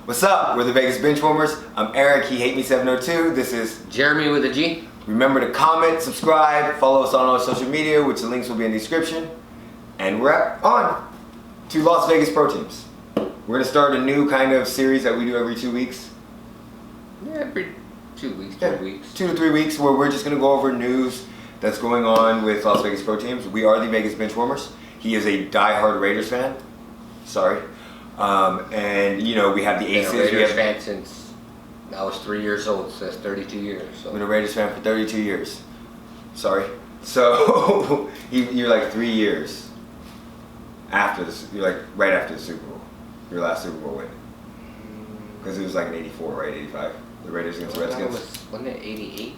What's up? We're the Vegas Benchwarmers. I'm Eric, he hate me 702. This is Jeremy with a G. Remember to comment, subscribe, follow us on all our social media, which the links will be in the description. And we're on to Las Vegas Pro Teams. We're going to start a new kind of series that we do every 2 weeks. Yeah, every 2 weeks, 3 weeks. 2 to 3 weeks, where we're just going to go over news that's going on with Las Vegas Pro Teams. We are the Vegas Benchwarmers. He is a die-hard Raiders fan. Sorry. And you know, we have the Aces. Been a Raiders fan since I was 3 years old, so that's 32 years. So. Been a Raiders fan for 32 years. Sorry. So you're like 3 years after this. You're like right after the Super Bowl. Your last Super Bowl win. Because it was like in '84, right? '85. The Raiders against the Redskins. Wasn't it '88?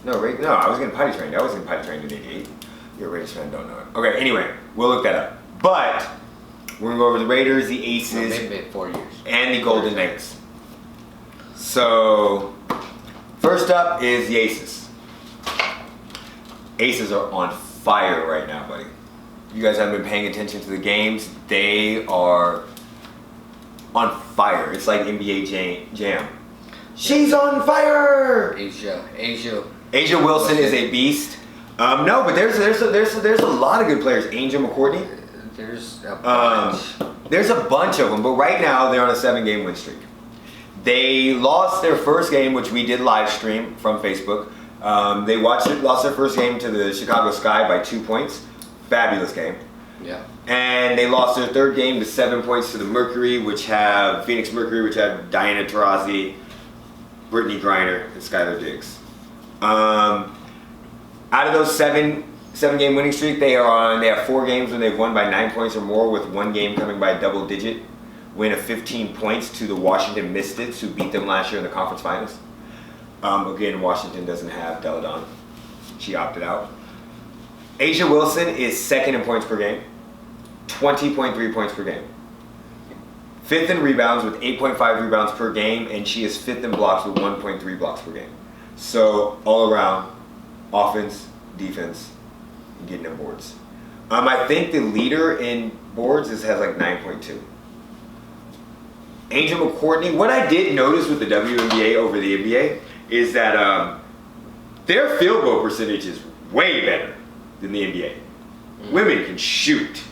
No, I was getting potty trained. I was getting potty trained in '88. You're a Raiders fan, don't know it. Okay. Anyway, we'll look that up. But we're gonna go over the Raiders, the Aces, no, they've been 4 years, and the Golden Knights. So, first up is the Aces. Aces are on fire right now, buddy. You guys haven't been paying attention to the games. They are on fire. It's like NBA Jam. She's on fire. Asia Wilson is a beast. No, but there's a lot of good players. Angel McCourtney. There's a bunch. There's a bunch of them, but right now they're on a 7-game win streak. They lost their first game, which we did live stream from Facebook. They lost their first game to the Chicago Sky by 2 points. Fabulous game. Yeah. And they lost their third game to 7 points to the Phoenix Mercury, which have Diana Taurasi, Brittany Griner, and Skylar Diggs. Out of those seven-game winning streak, they have 4 games when they've won by 9 points or more, with 1 game coming by a double-digit win of 15 points to the Washington Mystics, who beat them last year in the conference finals. Again, Washington doesn't have Deladon. She opted out. Asia Wilson is second in points per game, 20.3 points per game. 5th in rebounds with 8.5 rebounds per game, and she is 5th in blocks with 1.3 blocks per game. So all around, offense, defense, and getting them boards. I think the leader in boards has like 9.2. Angel McCourtney. What I did notice with the WNBA over the NBA is that their field goal percentage is way better than the NBA. Women can shoot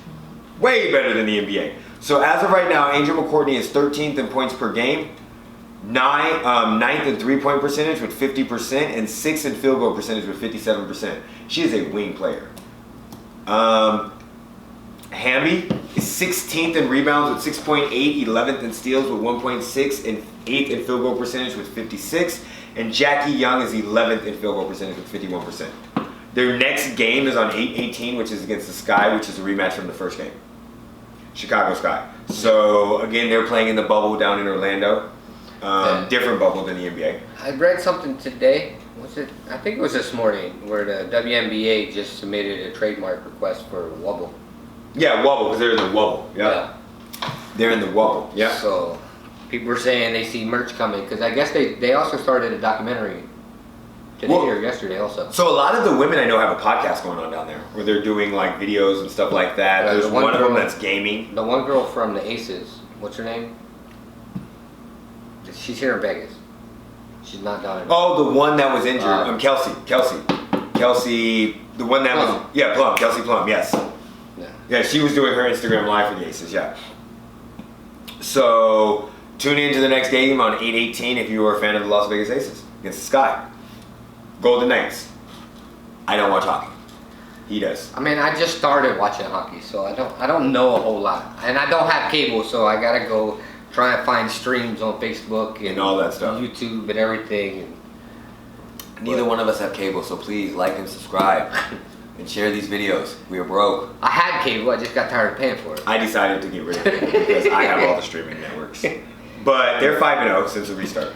way better than the NBA. So as of right now, Angel McCourtney is 13th in points per game, 9th in three-point percentage with 50%, and 6th in field goal percentage with 57%. She is a wing player. Hamby is 16th in rebounds with 6.8, 11th in steals with 1.6, and 8th in field goal percentage with 56. And Jackie Young is 11th in field goal percentage with 51%. Their next game is on 8/18, which is against the Sky, which is a rematch from the first game. Chicago Sky. So again, they're playing in the bubble down in Orlando. Different bubble than the NBA. I read something today. I think it was this morning, where the WNBA just submitted a trademark request for Wubble. Yeah, Wubble, because they're in the Wubble. Yeah. They're in the Wubble. Yeah. So people were saying they see merch coming, because I guess they also started a documentary today or yesterday also. So a lot of the women I know have a podcast going on down there, where they're doing like videos and stuff like that. There's one of them that's gaming. The one girl from the Aces, what's her name? She's here in Vegas. She's not down in Oh, the one that was injured. Kelsey, the one that Plum. was Plum, Kelsey Plum, yes. Yeah, she was doing her Instagram live for the Aces, yeah. So tune in to the next game on 8/18 if you are a fan of the Las Vegas Aces against the Sky. Golden Knights. I don't watch hockey. He does. I mean, I just started watching hockey, so I don't know a whole lot, and I don't have cable, so I gotta go try and find streams on Facebook and all that stuff, YouTube and everything. Neither one of us have cable, so please like and subscribe and share these videos. We are broke. I had cable, I just got tired of paying for it. I decided to get rid of it because I have all the streaming networks. But they're 5-0 since the restart.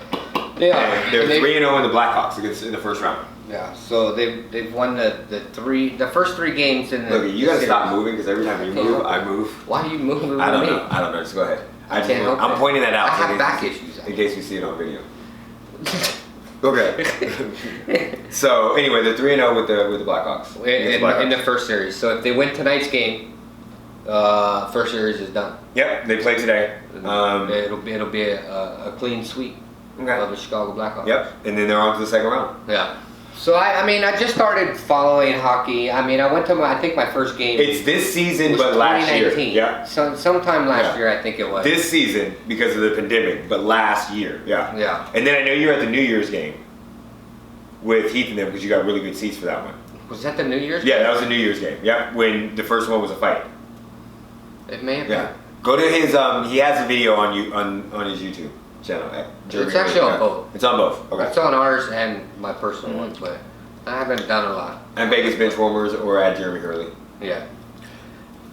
Yeah, they're 3-0 in the Blackhawks in the first round. Yeah, so they've won the first 3 games in the. Look, you gotta stop moving, because every time you move, I move. Why are you moving? I don't know. Just go ahead. I'm pointing that out. I have back issues. In case you see it on video. Okay. So anyway, they're 3-0 with the Blackhawks in the first series. So if they win tonight's game, First series is done. Yep, they play today. It'll be a clean sweep of the Chicago Blackhawks. Yep, and then they're on to the second round. Yeah. So I mean, I just started following hockey. I mean, I went to I think my first game. It's this season, but last year. Yeah. So sometime last year, I think it was. This season because of the pandemic, but last year. Yeah. Yeah. And then I know you were at the New Year's game with Heath and them because you got really good seats for that one. Was that the New Year's? Yeah, that was the New Year's game. Yeah, when the first one was a fight. It may have Yeah. been. Go to his. He has a video on his YouTube channel. It's actually on both. It's on both. Okay. It's on ours and my personal one, but I haven't done a lot. At Vegas Benchwarmers or at Geremy Hurley. Yeah.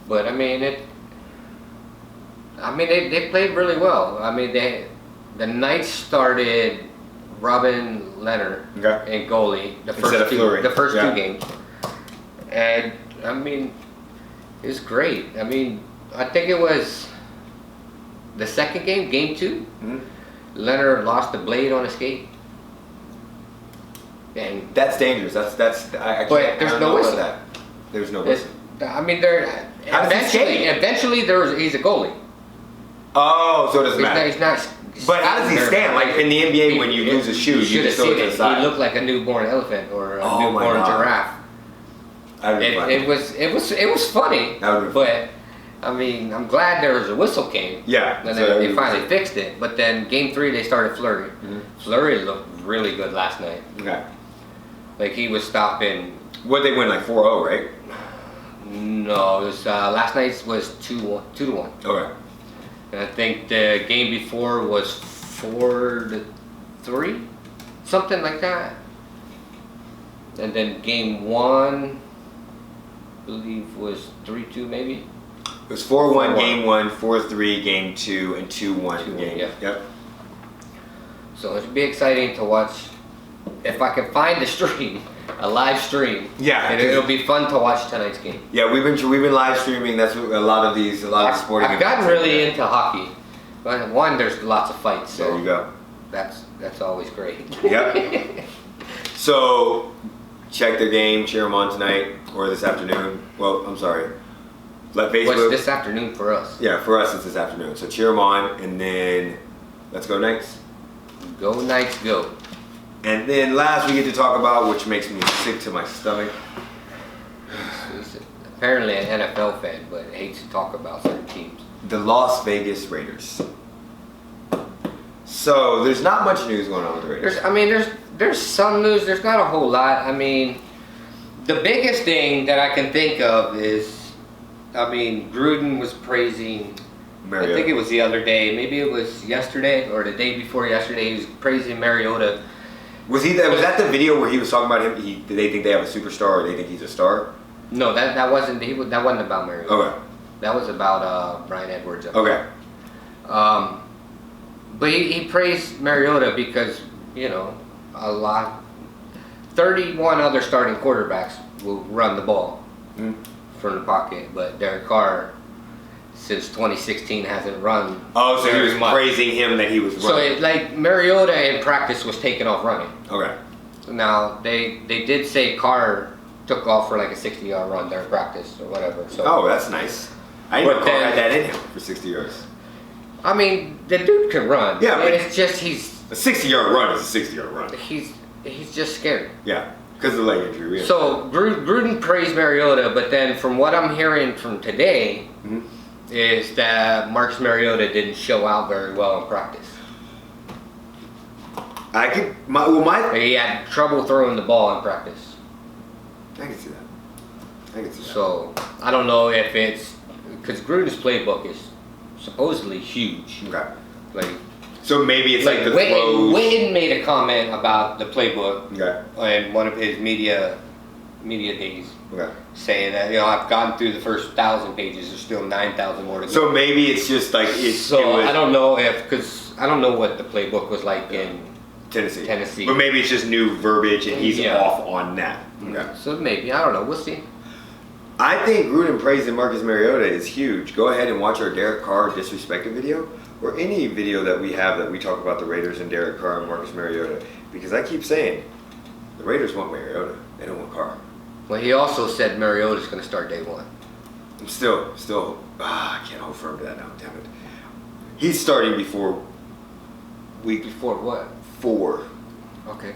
But I mean they played really well. I mean the night started Robin Leonard in goalie the first two games. And I mean it was great. I mean I think it was the second game, game 2. Mm-hmm. Leonard lost the blade on his skate. And that's dangerous. That's I but there's no whistle. That. There's no whistle. I mean, eventually he's a goalie. Oh, so it doesn't matter. He's not. But how does he stand? Like in the NBA, when you lose a shoe, you just throw it to the side. He looked like a newborn elephant or a newborn giraffe. It was funny. But I mean, I'm glad there was a whistle came. Yeah. And then they finally fixed it. But then game 3 they started Fleury. Mm-hmm. Fleury looked really good last night. Okay. Like he was stopping. What they win, like 4-0, right? No, it was last night's was 2-1. Okay. And I think the game before was 4-3, something like that. And then game 1, I believe, was 3-2 maybe. It was 4-1 game 1, 4-3 game 2, and 2-1 game. Yeah. Yep. So it'll be exciting to watch. If I can find a stream, a live stream. Yeah. It'll be fun to watch tonight's game. Yeah, we've been live streaming. That's what a lot of sporting. I've gotten really into hockey. But one, there's lots of fights. So there you go. That's always great. Yep. So check their game, cheer them on tonight or this afternoon. Well, I'm sorry. Let Facebook. What's this afternoon for us? Yeah, for us it's this afternoon. So cheer them on, and then let's go Knights. Go Knights, go. And then last we get to talk about, which makes me sick to my stomach. He's apparently an NFL fan, but hates to talk about certain teams. The Las Vegas Raiders. So there's not much news going on with the Raiders. There's some news. There's not a whole lot. I mean, the biggest thing that I can think of is, Gruden was praising. Mariota. I think it was the other day. Maybe it was yesterday or the day before yesterday. He was praising Mariota. Was that the video where he was talking about him? Do they think they have a superstar, or they think he's a star? No, that wasn't. That wasn't about Mariota. Okay. That was about Brian Edwards. Okay. But he praised Mariota because 31 other starting quarterbacks will run the ball from the pocket, but Derek Carr, since 2016, hasn't run. Oh, so he was much. praising him that he was running. So Mariota in practice was taking off running. Okay. Now they did say Carr took off for like a 60-yard run during practice or whatever. So. Oh, that's nice. I didn't know Carr had that in him for 60 yards. I mean, the dude can run. Yeah, but it's just he's a 60-yard run is a 60-yard run. He's just scared. Yeah, because of the leg injury. Yeah. So Gruden praised Mariota, but then from what I'm hearing from today, is that Marcus Mariota didn't show out very well in practice. He had trouble throwing the ball in practice. I can see that. So I don't know if it's because Gruden's playbook is supposedly huge. Okay. So maybe it's like the throws. Wade made a comment about the playbook. Okay. In one of his media days. Okay. Saying that I've gone through the first 1,000 pages. There's still 9,000 more to go. So maybe it's just like I don't know because I don't know what the playbook was like in Tennessee. But maybe it's just new verbiage and he's off on that. Okay. So maybe I don't know. We'll see. I think Gruden praising Marcus Mariota is huge. Go ahead and watch our Derek Carr disrespected video, or any video that we have that we talk about the Raiders and Derek Carr and Marcus Mariota. Because I keep saying, the Raiders want Mariota. They don't want Carr. Well, he also said Mariota's going to start day 1. I'm still, I can't hold firm to that now, damn it. He's starting before week... Before what? 4. Okay.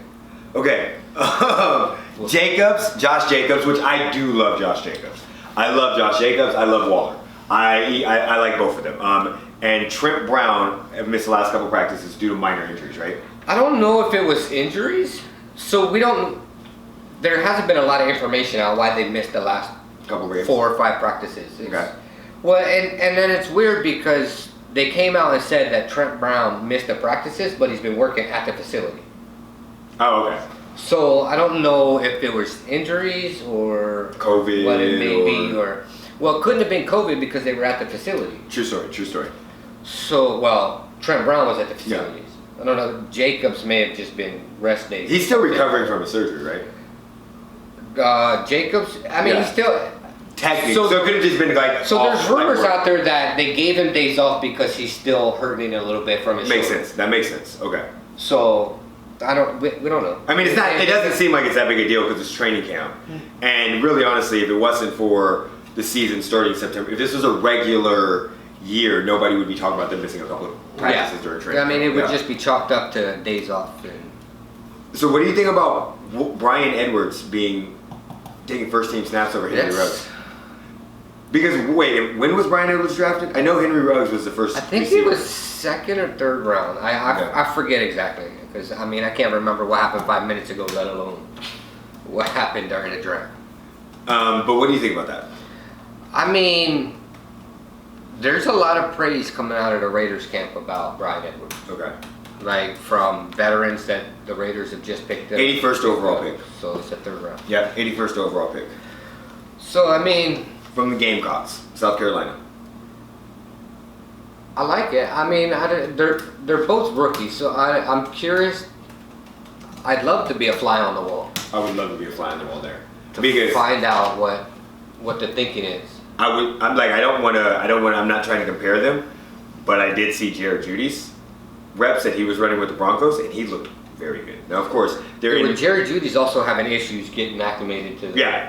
Okay. Josh Jacobs, which I do love Josh Jacobs. I love Josh Jacobs. I love Waller. I like both of them. And Trent Brown missed the last couple practices due to minor injuries, right? I don't know if it was injuries. So there hasn't been a lot of information on why they missed the last couple games. 4 or 5 practices. Okay. Well, and then it's weird because they came out and said that Trent Brown missed the practices, but he's been working at the facility. Oh, okay. So I don't know if it was injuries or COVID, what it may be, or well, it couldn't have been COVID because they were at the facility. True story. So, well, Trent Brown was at the facilities. Yeah. I don't know. Jacobs may have just been rest days. He's still recovering from a surgery, right? Jacobs, I mean, he's still... Technically, so it could have just been like... So there's rumors out there that they gave him days off because he's still hurting a little bit from his shoulder. Makes sense. That makes sense. Okay. So, we don't know. I mean, it doesn't seem like it's that big a deal because it's training camp. And really, honestly, if it wasn't for the season starting in September, if this was a regular year, nobody would be talking about them missing a couple of practices during training camp. I mean, it would just be chalked up to days off. So what do you think about Brian Edwards taking first team snaps over Henry Ruggs? Because, wait, when was Brian Edwards drafted? I know Henry Ruggs was the first I think receiver. he was 2nd or 3rd round. I forget exactly. Because, I mean, I can't remember what happened 5 minutes ago, let alone what happened during the draft. But what do you think about that? I mean, there's a lot of praise coming out of the Raiders camp about Brian Edwards. Okay. Like, from veterans that the Raiders have just picked up. 81st overall pick. So it's a 3rd round. Yeah, 81st overall pick. So, I mean... From the Gamecocks, South Carolina. I like it. I mean, they're both rookies, so I'm curious. I'd love to be a fly on the wall. I would love to be a fly on the wall there. To find out what the thinking is. I'm not trying to compare them, but I did see Jared Judy's reps that he was running with the Broncos, and he looked very good. Now, of course, Jared Judy's also having issues getting acclimated to the air.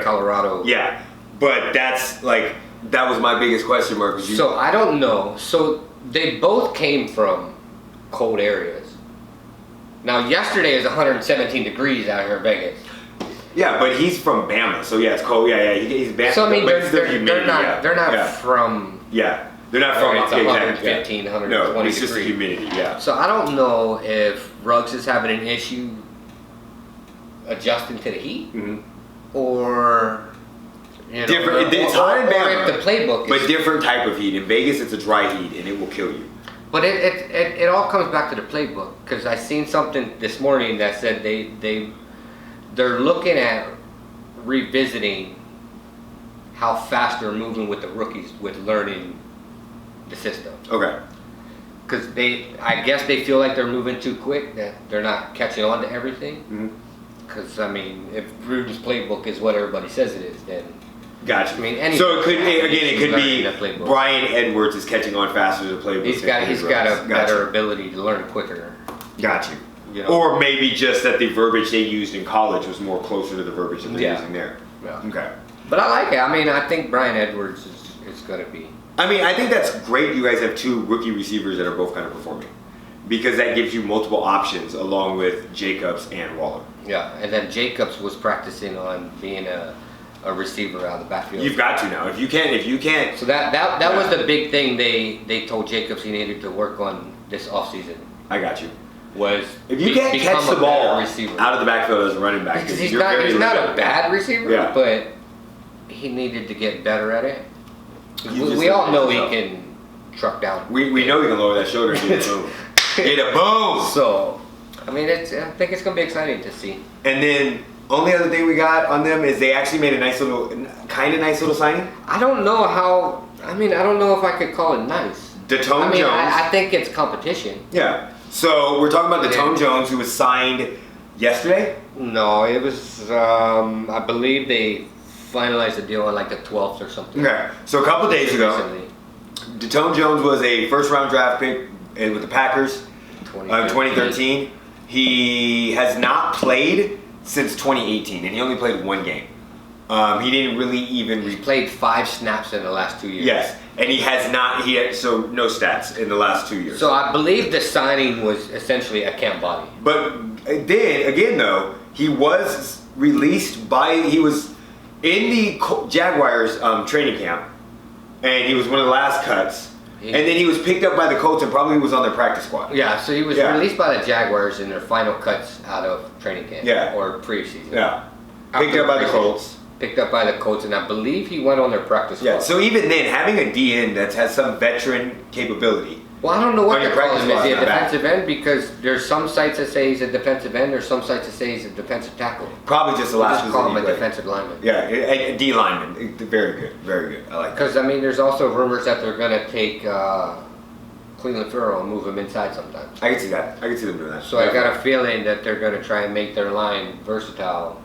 Colorado. Yeah, but that was my biggest question mark. So I don't know. So they both came from cold areas. Now yesterday is 117 degrees out here in Vegas. Yeah, but he's from Bama, so yeah, it's cold. Yeah, he's Bama. So I mean, they're not from. Yeah. They're not from it's 115, 120 No, it's degrees. just the humidity, yeah. So I don't know if Ruggs is having an issue adjusting to the heat, or different. It's hot in Bama, if the playbook is, but different type of heat. In Vegas, it's a dry heat, and it will kill you. But it all comes back to the playbook, because I seen something this morning that said they're looking at revisiting how fast they're moving with the rookies with learning the system. Okay. Because I guess they feel like they're moving too quick, that they're not catching on to everything. Because, I mean, if Gruden's playbook is what everybody says it is, then... Gotcha. I mean, so it could be Brian Edwards is catching on faster to the playbook. He's got a better ability to learn quicker. Got you. Or maybe just that the verbiage they used in college was more closer to the verbiage that they're using there. Yeah. Okay. But I like it. I mean, I think Brian Edwards is going to be... I mean, I think that's great you guys have 2 rookie receivers that are both kind of performing. Because that gives you multiple options along with Jacobs and Waller. Yeah, and then Jacobs was practicing on being a receiver out of the backfield. You've got to now. If you can't. So that was the big thing they told Jacobs he needed to work on this offseason. I got you. Was if you can't catch the ball out of the backfield as a running back, because he's not a bad receiver, but he needed to get better at it. We all know he can truck down. We know he can lower that shoulder and get a boom. Get a boom! So, I mean, I think it's going to be exciting to see. And then, only other thing we got on them is they actually made a nice little signing. I don't know if I could call it nice. Datone Jones. I think it's competition. Yeah. So, we're talking about Datone Jones, who was signed yesterday? No, it was, I believe they finalized the deal on like the 12th or something. Okay. So, a couple days ago, Datone Jones was a first-round draft pick with the Packers in 2013. He has not played since 2018, and he only played 1 game. He didn't really even... He's played 5 snaps in the last 2 years. Yes, and he has not, so no stats in the last 2 years. So I believe the signing was essentially a camp body. But then, again though, he was released he was in the Jaguars training camp, and he was one of the last cuts. And then he was picked up by the Colts and probably was on their practice squad. Yeah, so he was released by the Jaguars in their final cuts out of training camp. Yeah. Or preseason. Yeah. Picked up by the Colts. Picked up by the Colts, and I believe he went on their practice squad. Yeah, so even then, having a DN that has some veteran capability. Well, I don't know what to call him. Is he a defensive end? Because there's some sites that say he's a defensive end, there's some sites that say he's a defensive tackle. Probably just the last one. Just call him a defensive lineman. Yeah, a D lineman. Very good, very good. I like that. Because, I mean, there's also rumors that they're going to take Cleveland Farrell and move him inside sometimes. I can see that. I can see them doing that. So I got a feeling that they're going to try and make their line versatile.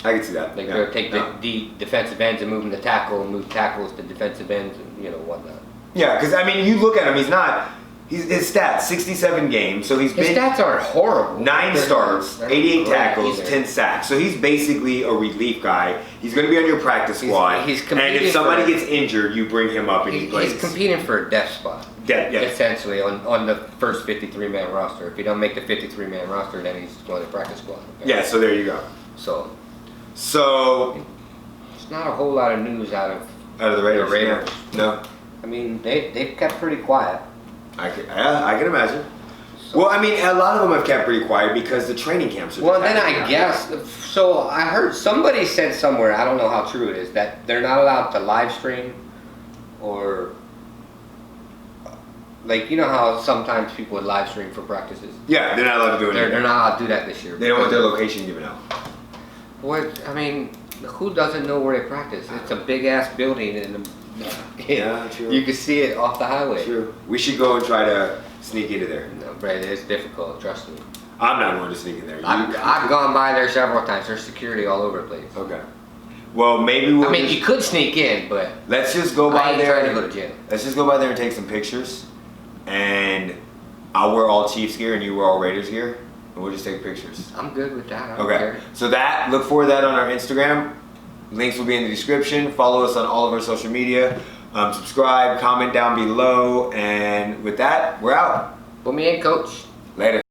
I can see that. They're going to take the defensive ends and move them to tackle, and move tackles to defensive ends, and whatnot. Yeah, because I mean, you look at him. His stats: 67 games. So his stats aren't horrible. 9 starts, 88 tackles, 10 sacks. So he's basically a relief guy. He's going to be on your practice squad. He's and if somebody gets injured, you bring him up and he plays. He's competing for a depth spot. Yeah. Essentially on the first 53-man roster. If you don't make the 53-man roster, then he's going to practice squad. Okay? Yeah. So there you go. So it's not a whole lot of news out of the Raiders. Yeah. No. I mean, they've kept pretty quiet. I can imagine. Well, I mean, a lot of them have kept pretty quiet because the training camps are... Well, then I guess... So I heard somebody said somewhere, I don't know how true it is, that they're not allowed to live stream or... Like, you know how sometimes people would live stream for practices? Yeah, they're not allowed to do it. They're not allowed to do that this year. They don't want their location given out. What? I mean, who doesn't know where they practice? It's a big-ass building and... Yeah, true. You can see it off the highway. True. We should go and try to sneak into there. No, Brad, it's difficult. Trust me. I'm not going to sneak in there. I've gone by there several times. There's security all over the place. Okay. Well, maybe we'll... I mean, you could sneak in, but... Let's just go by there. I ain't trying to go to jail. Let's just go by there and take some pictures. And I'll wear all Chiefs gear and you wear all Raiders gear. And we'll just take pictures. I'm good with that. I don't care. So look for that on our Instagram. Links will be in the description. Follow us on all of our social media. Subscribe, comment down below, and with that, we're out. Put me in, coach. Later.